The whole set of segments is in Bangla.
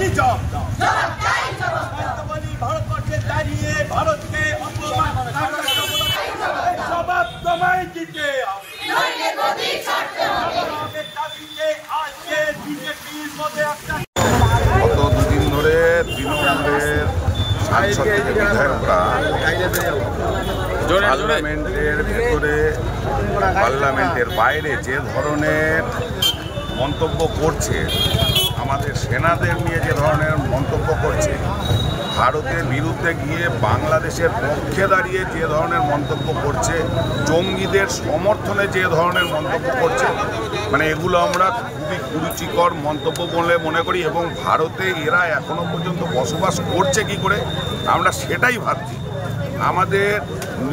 কি জবাব দাও? ভারতবর্ষে দাঁড়িয়ে ভারতকে জবাব তোমায় দিতে হবে। গত দুদিন ধরে তৃণমূলের সাংসদ থেকে বিধায়করা পার্লামেন্টের ভেতরে পার্লামেন্টের বাইরে যে ধরনের মন্তব্য করছে, আমাদের সেনাদের নিয়ে যে ধরনের মন্তব্য করছে, ভারতের বিরুদ্ধে গিয়ে বাংলাদেশের পক্ষে দাঁড়িয়ে যে ধরনের মন্তব্য করছে, জঙ্গিদের সমর্থনে যে ধরনের মন্তব্য করছে, মানে এগুলো আমরা খুবই কুরুচিকর মন্তব্য বলে মনে করি। এবং ভারতে এরা এখনো পর্যন্ত বসবাস করছে কি করে আমরা সেটাই ভাবছি। আমাদের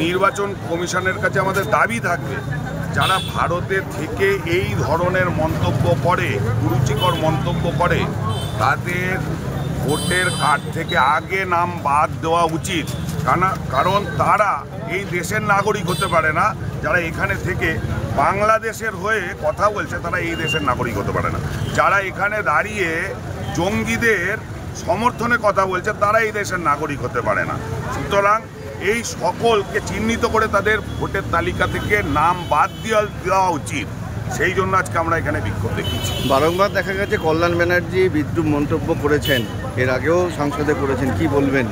নির্বাচন কমিশনের কাছে আমাদের দাবি থাকবে, যারা ভারতে থেকে এই ধরনের মন্তব্য করে, কুরুচিকর মন্তব্য করে, তাদের ভোটের কার্ড থেকে আগে নাম বাদ দেওয়া উচিত। কারণ তারা এই দেশের নাগরিক হতে পারে না। যারা এখানে থেকে বাংলাদেশের হয়ে কথা বলছে তারা এই দেশের নাগরিক হতে পারে না। যারা এখানে দাঁড়িয়ে জঙ্গিদের সমর্থনে কথা বলছে তারা এই দেশের নাগরিক হতে পারে না। সুতরাং এই সকলকে চিহ্নিত করে তাদের ভোটের তালিকা থেকে নাম বাদ দেওয়া উচিত। সেই জন্য আজকে আমরা এখানে বিক্ষোভ দেখিয়েছি। বারংবার দেখা গেছে কল্যাণ ব্যানার্জি বিদ্রুপ মন্তব্য করেছেন, এর আগেও সংসদে করেছেন, কি বলবেন?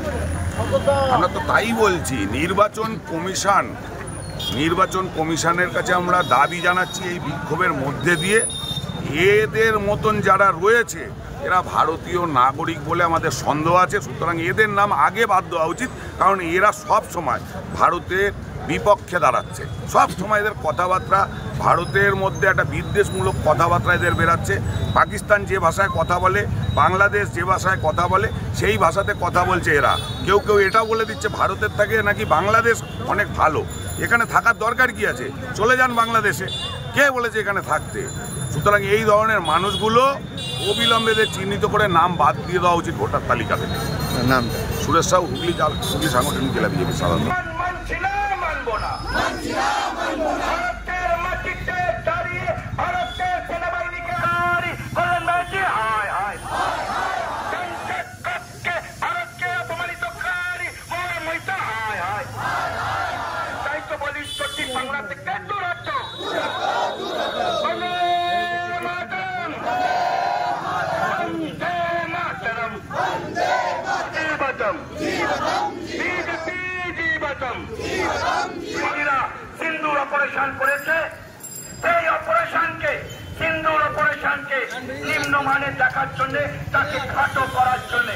আমরা তো তাই বলছি, নির্বাচন কমিশনের কাছে আমরা দাবি জানাচ্ছি এই বিক্ষোভের মধ্যে দিয়ে, এদের মতন যারা রয়েছে এরা ভারতীয় নাগরিক বলে আমাদের সন্দেহ আছে। সুতরাং এদের নাম আগে বাদ দেওয়া উচিত, কারণ এরা সব সময় ভারতের বিপক্ষে দাঁড়াচ্ছে। সব সময় এদের কথাবার্তা, ভারতের মধ্যে একটা বিদ্বেষমূলক কথাবার্তা এদের বেরাচ্ছে। পাকিস্তান যে ভাষায় কথা বলে, বাংলাদেশ যে ভাষায় কথা বলে, সেই ভাষাতে কথা বলছে এরা। কেউ কেউ এটাও বলে দিচ্ছে ভারতের থেকে নাকি বাংলাদেশ অনেক ভালো, এখানে থাকার দরকার কি আছে, চলে যান বাংলাদেশে। কে বলেছে এখানে থাকতে? সুতরাং এই ধরনের মানুষগুলো অবিলম্বে চিহ্নিত করে নাম বাদ দিয়ে দেওয়া উচিত ভোটার তালিকা থেকে। নাম সুরেশ সাহু, হুগলি সাংগঠনিক জেলা বিজেপি সাধারণ। সিন্দুর অপারেশন করেছে, সেই অপারেশনকে নিম্নমানের দেখার জন্য, তাকে খাটো করার জন্য